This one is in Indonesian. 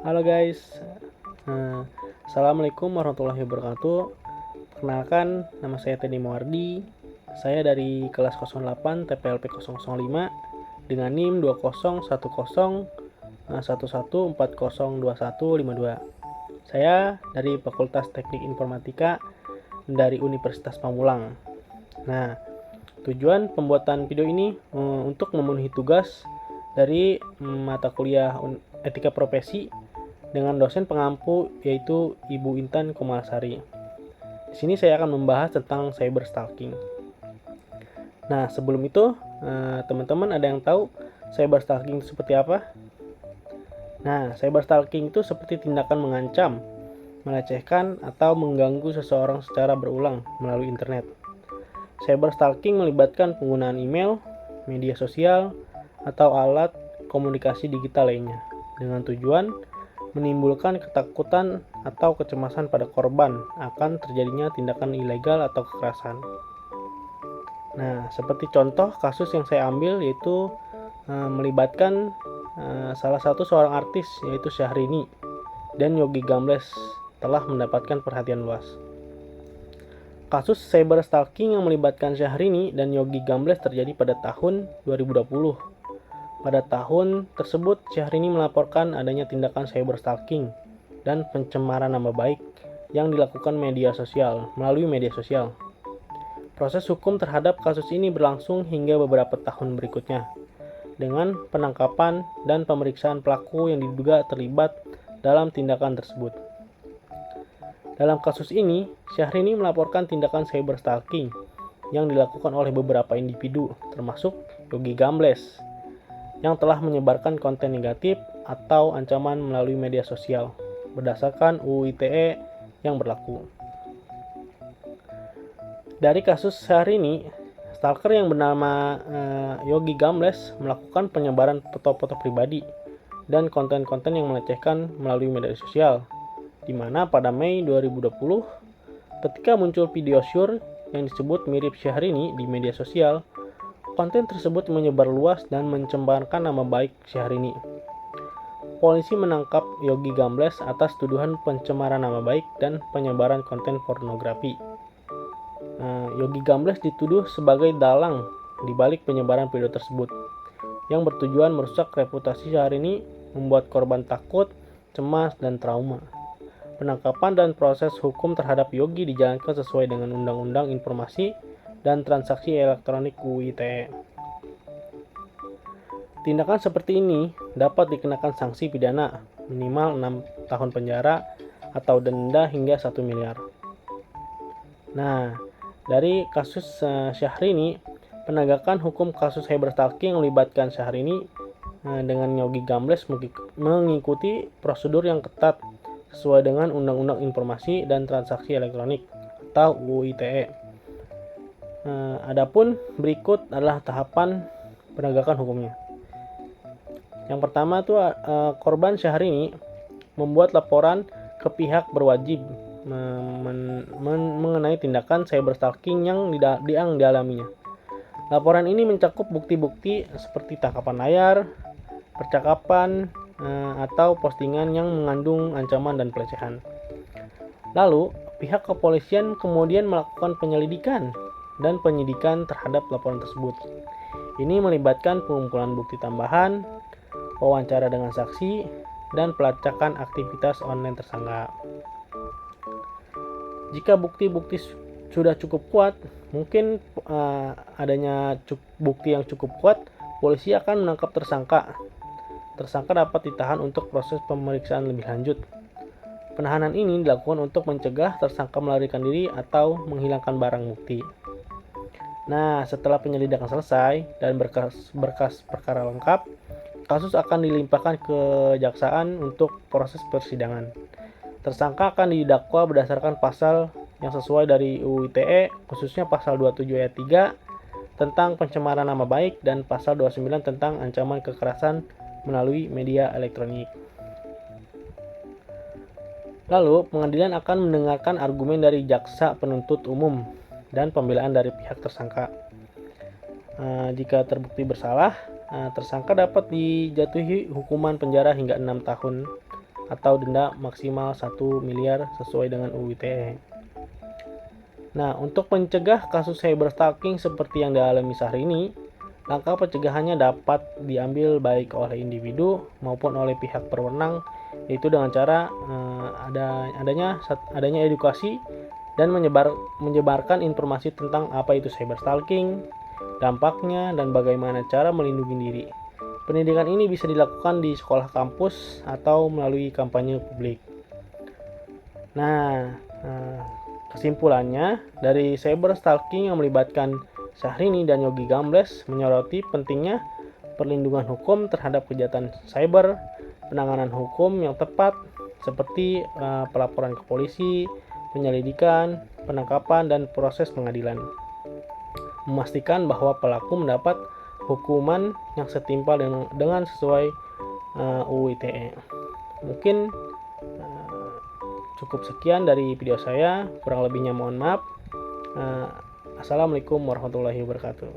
Halo guys, Eh, Assalamualaikum warahmatullahi wabarakatuh. Perkenalkan, nama saya Teddy Muardi. Saya dari kelas 08 TPLP 005 dengan NIM 2010114021 Saya dari Fakultas Teknik Informatika dari Universitas Pamulang. Nah, tujuan pembuatan video ini untuk memenuhi tugas dari mata kuliah Etika Profesi dengan dosen pengampu yaitu Ibu Intan Kumalasari. Di sini saya akan membahas tentang cyber stalking. Nah, sebelum itu, teman-teman ada yang tahu cyber stalking itu seperti apa? Nah, cyber stalking itu seperti tindakan mengancam, melecehkan, atau mengganggu seseorang secara berulang melalui internet. Cyber stalking melibatkan penggunaan email, media sosial, atau alat komunikasi digital lainnya dengan tujuan menimbulkan ketakutan atau kecemasan pada korban akan terjadinya tindakan ilegal atau kekerasan. Nah, seperti contoh kasus yang saya ambil yaitu melibatkan salah satu seorang artis yaitu Syahrini dan Yogi Gambles telah mendapatkan perhatian luas. Kasus cyber stalking yang melibatkan Syahrini dan Yogi Gambles terjadi pada tahun 2020. Pada tahun tersebut, Syahrini melaporkan adanya tindakan cyber stalking dan pencemaran nama baik yang dilakukan melalui media sosial. Proses hukum terhadap kasus ini berlangsung hingga beberapa tahun berikutnya, dengan penangkapan dan pemeriksaan pelaku yang diduga terlibat dalam tindakan tersebut. Dalam kasus ini, Syahrini melaporkan tindakan cyber stalking yang dilakukan oleh beberapa individu, termasuk Yogi Gambles, yang telah menyebarkan konten negatif atau ancaman melalui media sosial berdasarkan UU ITE yang berlaku. Dari kasus Syahrini, stalker yang bernama Yogi Gambles melakukan penyebaran foto-foto pribadi dan konten-konten yang melecehkan melalui media sosial, di mana pada Mei 2020, ketika muncul video syur yang disebut mirip Syahrini di media sosial, konten tersebut menyebar luas dan mencembarkan nama baik Syahrini. Polisi menangkap Yogi Gambles atas tuduhan pencemaran nama baik dan penyebaran konten pornografi. Yogi Gambles dituduh sebagai dalang di balik penyebaran video tersebut, yang bertujuan merusak reputasi Syahrini, membuat korban takut, cemas, dan trauma. Penangkapan dan proses hukum terhadap Yogi dijalankan sesuai dengan Undang-Undang Informasi dan Transaksi Elektronik UU ITE. Tindakan seperti ini dapat dikenakan sanksi pidana minimal 6 tahun penjara atau denda hingga 1 miliar. Nah, dari kasus Syahrini, penegakan hukum kasus cyberstalking yang melibatkan Syahrini dengan Yogi Gambles mengikuti prosedur yang ketat sesuai dengan Undang-Undang Informasi dan Transaksi Elektronik atau UU ITE. Adapun berikut adalah tahapan penegakan hukumnya. Yang pertama itu korban Syahrini membuat laporan ke pihak berwajib mengenai tindakan cyberstalking yang dialaminya. Laporan ini mencakup bukti-bukti seperti tangkapan layar, percakapan, atau postingan yang mengandung ancaman dan pelecehan. Lalu, pihak kepolisian kemudian melakukan penyelidikan dan penyidikan terhadap laporan tersebut. Ini melibatkan pengumpulan bukti tambahan, wawancara dengan saksi, dan pelacakan aktivitas online tersangka. Jika bukti-bukti sudah cukup kuat, mungkin adanya bukti yang cukup kuat, polisi akan menangkap tersangka. Tersangka dapat ditahan untuk proses pemeriksaan lebih lanjut. Penahanan ini dilakukan untuk mencegah tersangka melarikan diri atau menghilangkan barang bukti. Nah, setelah penyelidikan selesai dan berkas perkara lengkap, kasus akan dilimpahkan ke kejaksaan untuk proses persidangan. Tersangka akan didakwa berdasarkan pasal yang sesuai dari UU ITE, khususnya pasal 27 ayat 3 tentang pencemaran nama baik dan pasal 29 tentang ancaman kekerasan melalui media elektronik. Lalu, pengadilan akan mendengarkan argumen dari jaksa penuntut umum dan pembelaan dari pihak tersangka. Jika terbukti bersalah, tersangka dapat dijatuhi hukuman penjara hingga 6 tahun atau denda maksimal 1 miliar sesuai dengan UU ITE. Nah, untuk mencegah kasus cyberstalking seperti yang dialami Syahrini, langkah pencegahannya dapat diambil baik oleh individu maupun oleh pihak berwenang, yaitu dengan cara adanya edukasi dan menyebarkan informasi tentang apa itu cyberstalking, dampaknya, dan bagaimana cara melindungi diri. Pendidikan ini bisa dilakukan di sekolah kampus atau melalui kampanye publik. Nah, kesimpulannya, dari cyberstalking yang melibatkan Syahrini dan Yogi Gambles menyoroti pentingnya perlindungan hukum terhadap kejahatan cyber, penanganan hukum yang tepat seperti pelaporan ke polisi, penyelidikan, penangkapan, dan proses pengadilan. Memastikan bahwa pelaku mendapat hukuman yang setimpal dengan sesuai UU ITE. Mungkin cukup sekian dari video saya, kurang lebihnya mohon maaf. Assalamualaikum warahmatullahi wabarakatuh.